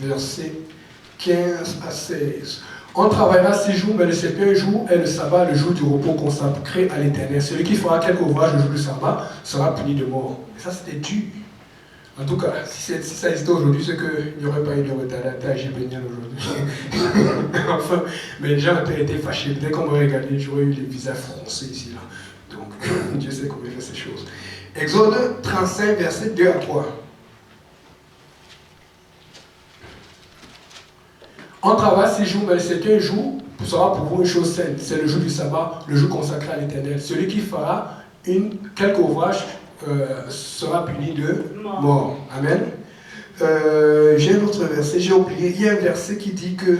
versets 15 à 16. On travaillera 6 jours, mais le 7e jour est le sabbat, le jour du repos consacré à l'Éternel. Celui qui fera quelque ouvrage le jour du sabbat sera puni de mort. Et ça, c'était dur. En tout cas, si ça existait aujourd'hui, c'est qu'il n'y aurait pas eu de retardataire génial aujourd'hui. Enfin, mais les gens ont été fâchés. Dès qu'on m'aurait regardé, j'aurais eu les visages froncés ici. Là. Donc, Dieu sait comment il fait ces choses. Exode 35, versets 2 à 3. On travaille 6 jours, mais le 7e jour sera pour vous une chose sainte. C'est le jour du sabbat, le jour consacré à l'Éternel. Celui qui fera quelque ouvrage sera puni de mort. Amen. J'ai un autre verset, j'ai oublié. Il y a un verset qui dit que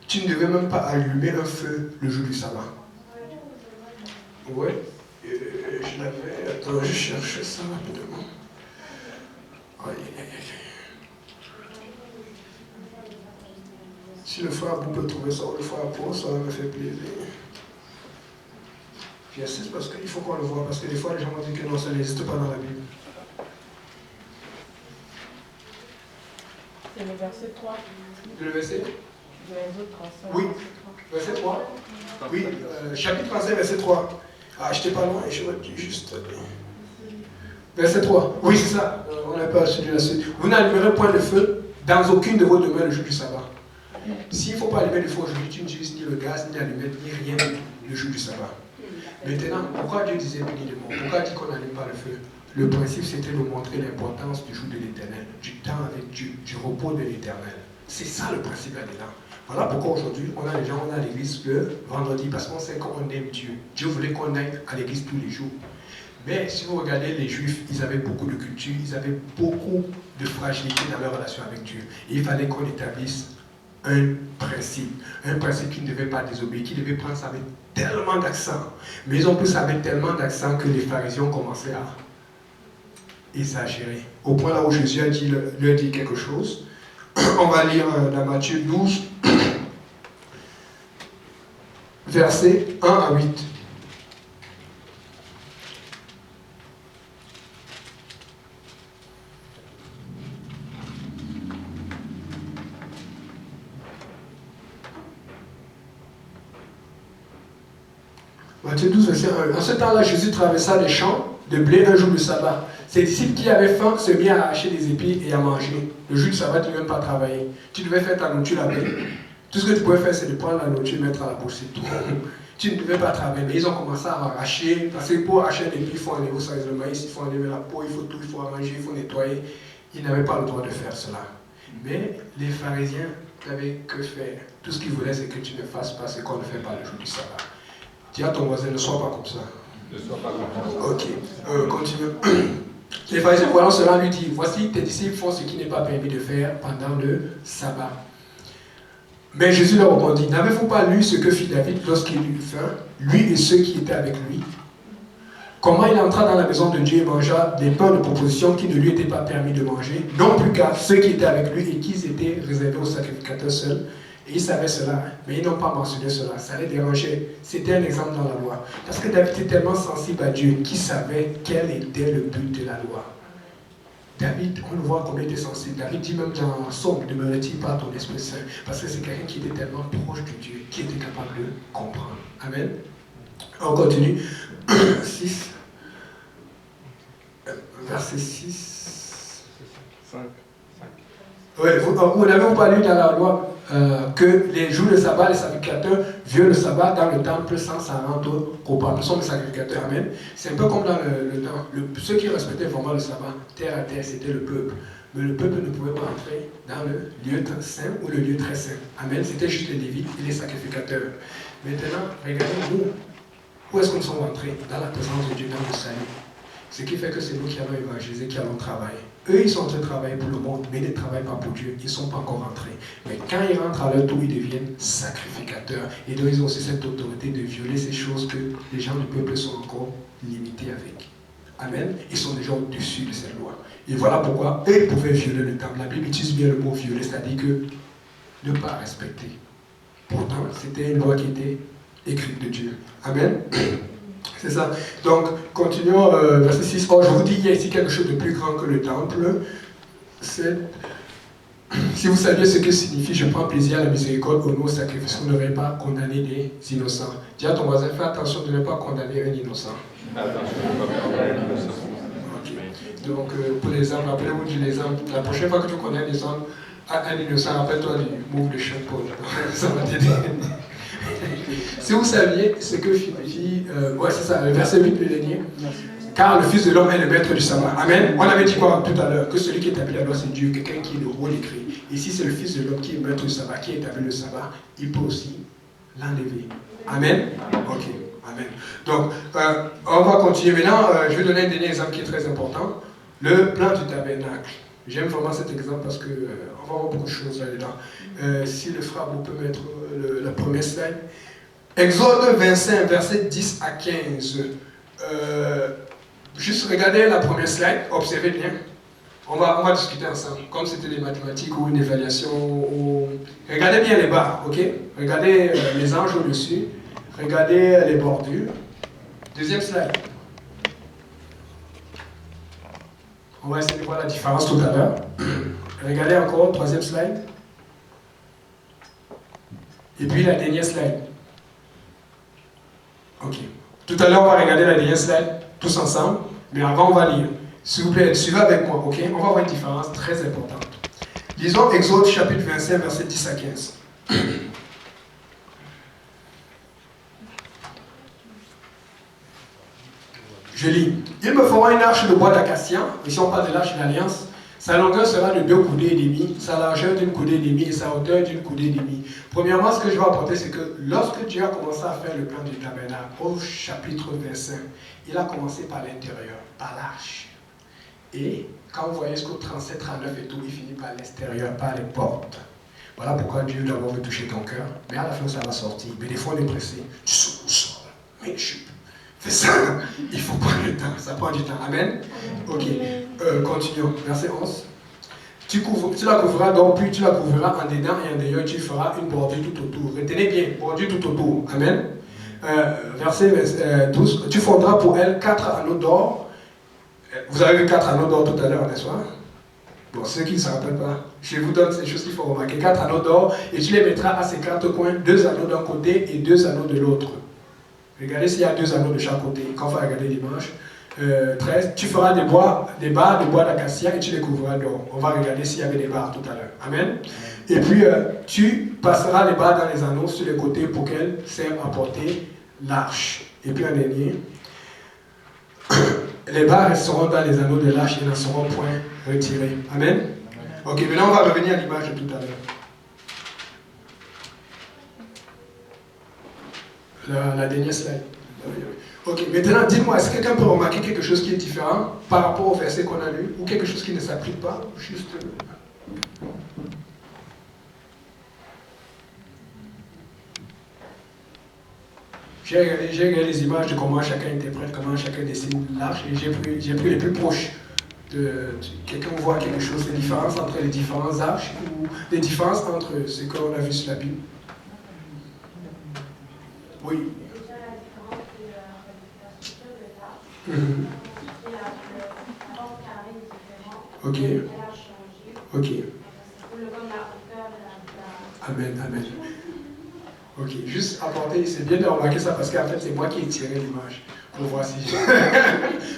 tu ne devais même pas allumer un feu le jour du sabbat. Oui. Je l'avais. Attends, je cherche ça rapidement. Aïe, aïe, aïe. Si le frère Abou peut trouver ça, ou le frère Abou, ça me fait plaisir. J'insiste parce qu'il faut qu'on le voit, parce que des fois les gens m'ont dit que non, ça n'existe pas dans la Bible. C'est le verset 3. Le verset De l'Exode 35. Oui, verset 3. Oui, chapitre 35, verset 3. Ah, je n'étais pas loin, je vais dire juste. Verset 3. Oui, c'est ça. On n'a pas suivi la suite. Vous n'allumerez point de feu dans aucune de vos demeures le jour du sabbat. S'il ne faut pas allumer le feu aujourd'hui, tu n'utilises ni le gaz, ni l'allumette, ni rien le jour du sabbat. Maintenant, pourquoi Dieu disait puni de mort? Pourquoi il dit qu'on n'allume pas le feu? Le principe, c'était de montrer l'importance du jour de l'Éternel, du temps avec Dieu, du repos de l'Éternel. C'est ça le principe là-dedans. Voilà pourquoi aujourd'hui, on a les gens, on a l'église le vendredi, parce qu'on sait qu'on aime Dieu. Dieu voulait qu'on aille à l'église tous les jours. Mais si vous regardez les Juifs, ils avaient beaucoup de culture, ils avaient beaucoup de fragilité dans leur relation avec Dieu. Et il fallait qu'on établisse un principe qui ne devait pas désobéir, qui devait prendre ça avec tellement d'accent. Mais ils ont pris ça avec tellement d'accent que les pharisiens ont commencé à exagérer. Au point là où Jésus a dit, leur dit quelque chose. On va lire dans Matthieu 12, versets 1 à 8. Matthieu 12, verset 1. En ce temps-là, Jésus traversa les champs de blé un jour de sabbat. Ses disciples qui avaient faim se mirent à arracher des épis et à manger. Le jour du sabbat, tu ne devais même pas travailler. Tu devais faire ta nourriture la veille. Tout ce que tu pouvais faire, c'est de prendre la nourriture et mettre à la bouche, c'est tout. Tu ne devais pas travailler. Mais ils ont commencé à arracher. Parce que pour arracher des épis, il faut enlever le maïs, il faut enlever la peau, il faut tout, il faut manger, il faut nettoyer. Ils n'avaient pas le droit de faire cela. Mais les pharisiens n'avaient que faire. Tout ce qu'ils voulaient, c'est que tu ne fasses pas ce qu'on ne fait pas le jour du sabbat. Dis à ton voisin, ne sois pas comme ça. Ne sois pas comme ça. Ok, continue. Les pharisiens voyant cela lui disent, voici tes disciples font ce qui n'est pas permis de faire pendant le sabbat. Mais Jésus leur répondit, n'avez-vous pas lu ce que fit David lorsqu'il eut faim, lui et ceux qui étaient avec lui? Comment il entra dans la maison de Dieu et mangea des pains de proposition qui ne lui étaient pas permis de manger, non plus qu'à ceux qui étaient avec lui et qui étaient réservés aux sacrificateurs seuls. Et ils savaient cela, mais ils n'ont pas mentionné cela. Ça les dérangeait. C'était un exemple dans la loi. Parce que David était tellement sensible à Dieu qu'il savait quel était le but de la loi. David, on le voit comme il était sensible. David dit même dans Somme, ne me retire pas ton Esprit Saint. Parce que c'est quelqu'un qui était tellement proche de Dieu, qui était capable de comprendre. Amen. On continue. 6. Verset 6. 5. Oui, vous n'avez pas lu dans la loi que les jours de sabbat, les sacrificateurs violent le sabbat dans le temple sans s'en rendre coupable. Ce sont les sacrificateurs, amen. C'est un peu comme dans le temps. Ceux qui respectaient vraiment le sabbat, terre à terre, c'était le peuple. Mais le peuple ne pouvait pas entrer dans le lieu saint ou le lieu très saint. Amen. C'était juste les Lévites et les sacrificateurs. Maintenant, regardez-nous. Où est-ce que nous sommes entrés? Dans la présence de Dieu, dans le salut. Ce qui fait que c'est nous qui allons évangéliser, qui allons travailler. Eux, ils sont en train de travailler pour le monde, mais ils ne travaillent pas pour Dieu. Ils ne sont pas encore rentrés. Mais quand ils rentrent à leur tour, ils deviennent sacrificateurs. Et donc, ils ont aussi cette autorité de violer ces choses que les gens du peuple sont encore limités avec. Amen. Ils sont déjà au-dessus de cette loi. Et voilà pourquoi eux, ils pouvaient violer le temple. La Bible utilise bien le mot violer, c'est-à-dire que ne pas respecter. Pourtant, c'était une loi qui était écrite de Dieu. Amen. C'est ça. Donc, continuons, verset 6. Or, je vous dis, il y a ici quelque chose de plus grand que le temple. C'est Si vous saviez ce que signifie je prends plaisir à la miséricorde au nom au sacrifice, vous n'aurez pas condamné des innocents. Dis à ton voisin, fais attention de ne pas condamner un innocent. Attention de ne pas condamner un innocent. Okay. Donc, pour l'exemple, rappelez-vous de l'exemple. La prochaine fois que tu connais un innocent, rappelle-toi du move de Saint-Paul. Ça va t'aider. Si vous saviez ce que signifie, ouais, c'est ça, le verset 8, le dernier. Car le Fils de l'homme est le maître du sabbat. Amen. On avait dit quoi tout à l'heure? Que celui qui établit la loi, c'est Dieu, quelqu'un qui est le rôle écrit. Et si c'est le Fils de l'homme qui est maître du sabbat, qui établit le sabbat, il peut aussi l'enlever. Amen. Ok. Amen. Donc, on va continuer. Maintenant, je vais donner un dernier exemple qui est très important. Le plan du tabernacle. J'aime vraiment cet exemple parce qu'on va voir beaucoup de choses là-dedans. Si le frère vous peut mettre la première slide. Exode 25, versets 10 à 15. Juste regardez la première slide, observez bien. On va discuter ensemble, comme c'était des mathématiques ou une évaluation. Regardez bien les barres, ok? Regardez les anges au-dessus. Regardez les bordures. Deuxième slide. On va essayer de voir la différence tout à l'heure. Regardez encore, troisième slide. Et puis la dernière slide. Ok. Tout à l'heure, on va regarder la dernière slide, tous ensemble. Mais avant, on va lire. S'il vous plaît, suivez avec moi, ok? On va voir une différence très importante. Lisons Exode chapitre 25, verset 10 à 15. Je lis. Il me fera une arche de bois d'acacia. Ici, on parle de l'arche de l'Alliance. Sa longueur sera de 2 coudées et demie, sa largeur d'une coudée et demie et sa hauteur d'une coudée et demie. Premièrement, ce que je vais apporter, c'est que lorsque Dieu a commencé à faire le plan du tabernacle, au chapitre 25, il a commencé par l'intérieur, par l'arche. Et quand vous voyez jusqu'au 37, 39 et tout, il finit par l'extérieur, par les portes. Voilà pourquoi Dieu d'abord veut toucher ton cœur, mais à la fin ça va sortir. Mais des fois on est pressé. Tu sors, mais je fais ça. Il faut prendre le temps, ça prend du temps. Amen. Ok, continuons. Verset 11. Tu la couvriras donc, puis tu la couvriras en dedans et en dehors, tu feras une bordure tout autour. Retenez bien, bordure tout autour. Amen. Verset 12. Tu fondras pour elle 4 anneaux d'or. Vous avez vu 4 anneaux d'or tout à l'heure, n'est-ce pas? Bon, ceux qui ne se rappellent pas, je vous donne ces choses qu'il faut remarquer. 4 anneaux d'or, et tu les mettras à ces 4 coins, 2 anneaux d'un côté et 2 anneaux de l'autre. Regardez s'il y a 2 anneaux de chaque côté. Quand on va regarder l'image, 13, tu feras des barres de bois d'acacia et tu les couvriras d'or. On va regarder s'il y avait des barres tout à l'heure. Amen. Et puis, tu passeras les barres dans les anneaux sur les côtés pour qu'elles servent à porter l'arche. Et puis, un dernier. Les barres resteront dans les anneaux de l'arche et ne seront point retirées. Amen. Ok, maintenant on va revenir à l'image de tout à l'heure. La dernière slide. Ok, maintenant dites-moi, est-ce que quelqu'un peut remarquer quelque chose qui est différent par rapport au verset qu'on a lu ou quelque chose qui ne s'applique pas? Juste. J'ai regardé les images de comment chacun interprète, comment chacun dessine l'arche et j'ai pris les plus proches. Quelqu'un voit quelque chose, des différences entre les différentes arches ou des différences entre ce qu'on a vu sur la Bible. Oui. Déjà la différence, c'est la structure de l'arche. La forme carrée est différente. Ok. Elle a changé. Ok. Pour le comme la hauteur de la... Amen, amen. Ok, juste apporter, c'est bien de remarquer ça parce qu'en fait c'est moi qui ai tiré l'image pour voir si...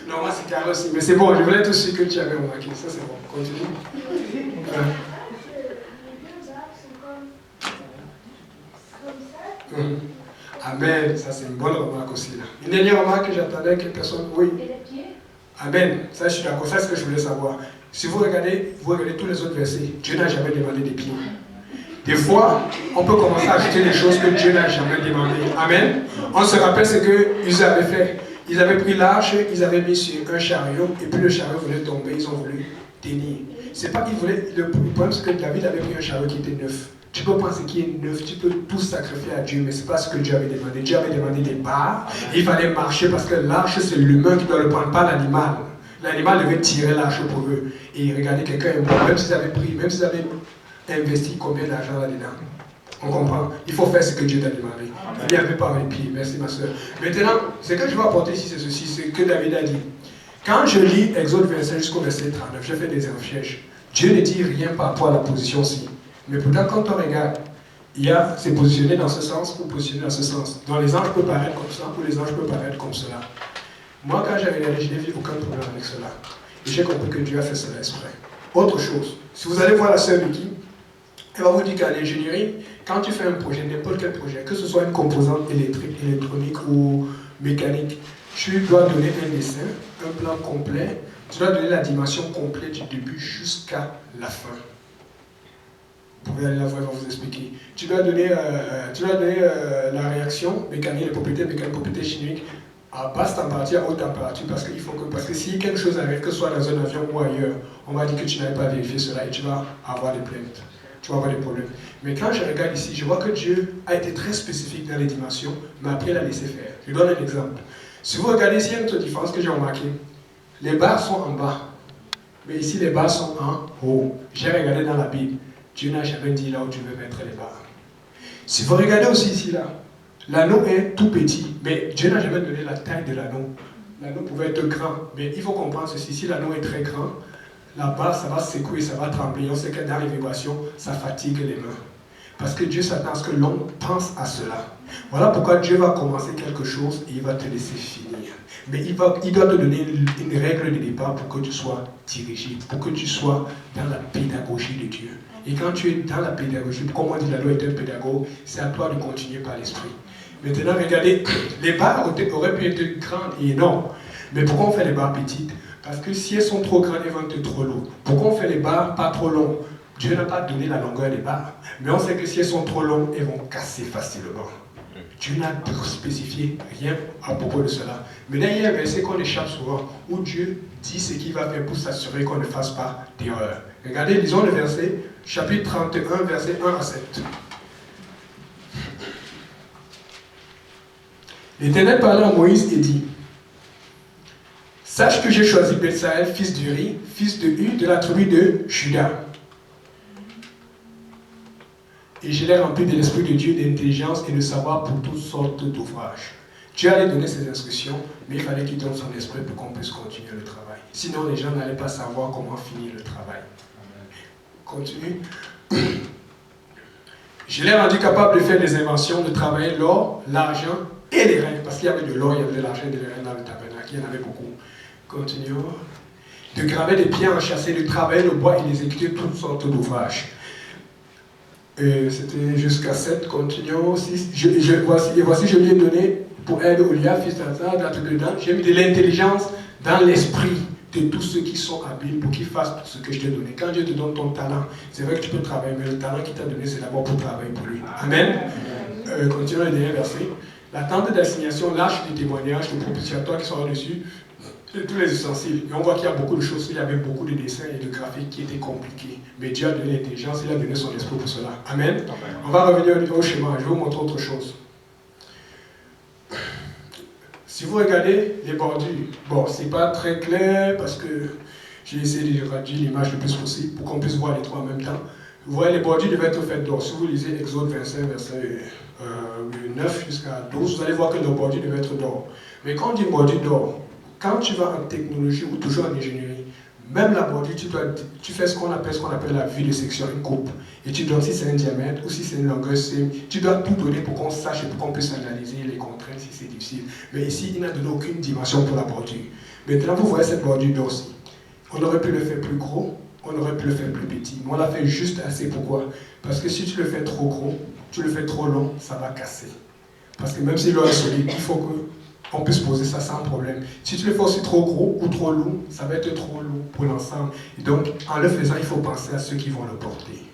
Non, moi c'est carré aussi, mais c'est bon, je voulais être sûr que tu avais remarqué, ça c'est bon, continue. Les deux arbres sont comme ça. Amen, ça c'est une bonne remarque aussi là. Une dernière remarque que j'attendais que personne... Oui. Et les pieds? Amen, ça je suis d'accord, ça c'est ce que je voulais savoir. Si vous regardez tous les autres versets, Dieu n'a jamais demandé des pieds. Des fois, on peut commencer à ajouter des choses que Dieu n'a jamais demandé. Amen. On se rappelle ce qu'ils avaient fait. Ils avaient pris l'arche, ils avaient mis sur un chariot, et puis le chariot voulait tomber, ils ont voulu tenir. C'est pas qu'ils voulaient. Le problème, c'est que David avait pris un chariot qui était neuf. Tu peux penser qu'il est neuf, tu peux tout sacrifier à Dieu, mais ce n'est pas ce que Dieu avait demandé. Dieu avait demandé des barres, il fallait marcher parce que l'arche, c'est l'humain qui doit le prendre, pas l'animal. L'animal devait tirer l'arche pour eux. Et regardez, quelqu'un est mort, même s'ils avaient pris, même s'ils avaient investi combien d'argent là-dedans. On comprend. Il faut faire ce que Dieu t'a demandé. Il n'y avait pas les pieds. Merci ma soeur. Maintenant, ce que je vais apporter ici, c'est ceci, c'est que David a dit. Quand je lis Exode 25 jusqu'au verset 39, je fais des recherches. Dieu ne dit rien par rapport à la position-ci. Mais pourtant, quand on regarde, c'est positionné dans ce sens ou positionné dans ce sens. Donc les anges peuvent paraître comme ça ou les anges peuvent paraître comme cela. Moi, quand j'ai regardé, je n'ai vu aucun problème avec cela. Et j'ai compris que Dieu a fait cela exprès. Autre chose, si vous allez voir la sœur Vicky, elle va vous dire qu'à l'ingénierie, quand tu fais un projet, n'importe quel projet, que ce soit une composante électrique, électronique ou mécanique, tu dois donner un dessin, un plan complet, tu dois donner la dimension complète du début jusqu'à la fin. Vous pouvez aller la voir, elle va vous expliquer. Tu dois donner la réaction mécanique, les propriétés mécaniques, les propriétés chimiques à basse température, à haute température, parce que si quelque chose arrive, que ce soit dans un avion ou ailleurs, on va dire que tu n'avais pas vérifié cela et tu vas avoir des plaintes. Tu vas avoir des problèmes. Mais quand je regarde ici, je vois que Dieu a été très spécifique dans les dimensions, mais après il a laissé faire. Je donne un exemple. Si vous regardez ici, il y a une autre différence que j'ai remarqué. Les barres sont en bas, mais ici les barres sont en haut. J'ai regardé dans la Bible. Dieu n'a jamais dit là où tu veux mettre les barres. Si vous regardez aussi ici, là, l'anneau est tout petit, mais Dieu n'a jamais donné la taille de l'anneau. L'anneau pouvait être grand, mais il faut comprendre ceci. Si l'anneau est très grand, la barre, ça va secouer, ça va trembler. On sait que dans les vibrations, ça fatigue les mains. Parce que Dieu s'attend à ce que l'homme pense à cela. Voilà pourquoi Dieu va commencer quelque chose et il va te laisser finir. Mais il doit te donner une règle de départ pour que tu sois dirigé, pour que tu sois dans la pédagogie de Dieu. Et quand tu es dans la pédagogie, comme on dit, la loi est un pédagogue, c'est à toi de continuer par l'esprit. Maintenant, regardez, les barres auraient pu être grandes et énormes. Mais pourquoi on fait les barres petites? Parce que si elles sont trop grandes, elles vont être trop lourdes. Pourquoi on fait les barres pas trop longues? Dieu n'a pas donné la longueur des barres. Mais on sait que si elles sont trop longues, elles vont casser facilement. Dieu n'a spécifié rien à propos de cela. Maintenant, il y a un verset qu'on échappe souvent, où Dieu dit ce qu'il va faire pour s'assurer qu'on ne fasse pas d'erreur. Regardez, lisons le verset, chapitre 31, verset 1 à 7. L'Éternel parla à Moïse et dit: sache que j'ai choisi Betsaël, fils d'Uri, fils de Hu, de la tribu de Juda. Et je l'ai rempli de l'Esprit de Dieu, d'intelligence et de savoir pour toutes sortes d'ouvrages. Dieu allait donner ses instructions, mais il fallait qu'il donne son esprit pour qu'on puisse continuer le travail. Sinon, les gens n'allaient pas savoir comment finir le travail. Continue. Je l'ai rendu capable de faire des inventions, de travailler l'or, l'argent et les reins. Parce qu'il y avait de l'or, il y avait de l'argent et des reins dans le tabernacle. Il y en avait beaucoup. Continuons. De graver des pierres enchâssées, de travailler le bois et d'exécuter toutes sortes d'ouvrages. C'était jusqu'à 7, continuons. Voici, je lui ai donné pour aide Olia, fils d'Azar, dedans. J'ai mis de l'intelligence dans l'esprit de tous ceux qui sont habiles pour qu'ils fassent tout ce que je t'ai donné. Quand Dieu te donne ton talent, c'est vrai que tu peux travailler, mais le talent qu'il t'a donné, c'est d'abord pour travailler pour lui. Amen. Continuons le dernier verset. La tente d'assignation, l'arche des témoignages, le propitiatoire qui sera dessus, et tous les ustensiles. Et on voit qu'il y a beaucoup de choses, il y avait beaucoup de dessins et de graphiques qui étaient compliqués. Mais Dieu a donné l'intelligence, il a donné son esprit pour cela. Amen. Amen. On va revenir au schéma, je vais vous montrer autre chose. Si vous regardez les bordures, bon, c'est pas très clair parce que j'ai essayé de réduire l'image le plus possible pour qu'on puisse voir les trois en même temps. Vous voyez, les bordures devaient être faites d'or. Si vous lisez Exode 25, verset 9 jusqu'à 12, vous allez voir que les bordures devaient être d'or. Mais quand on dit bordure d'or, quand tu vas en technologie ou toujours en ingénierie, même la bordure, tu fais ce qu'on appelle la vue de section, une coupe. Et tu donnes si c'est un diamètre ou si c'est une longueur, tu dois tout donner pour qu'on sache et pour qu'on puisse analyser les contraintes si c'est difficile. Mais ici, il n'a donné aucune dimension pour la bordure. Maintenant, vous voyez cette bordure d'or aussi. On aurait pu le faire plus gros, on aurait pu le faire plus petit. Mais on l'a fait juste assez. Pourquoi? Parce que si tu le fais trop gros, tu le fais trop long, ça va casser. Parce que même si l'or est solide, il faut qu'on puisse poser ça sans problème. Si tu le fais aussi trop gros ou trop lourd, ça va être trop lourd pour l'ensemble. Et donc, en le faisant, il faut penser à ceux qui vont le porter.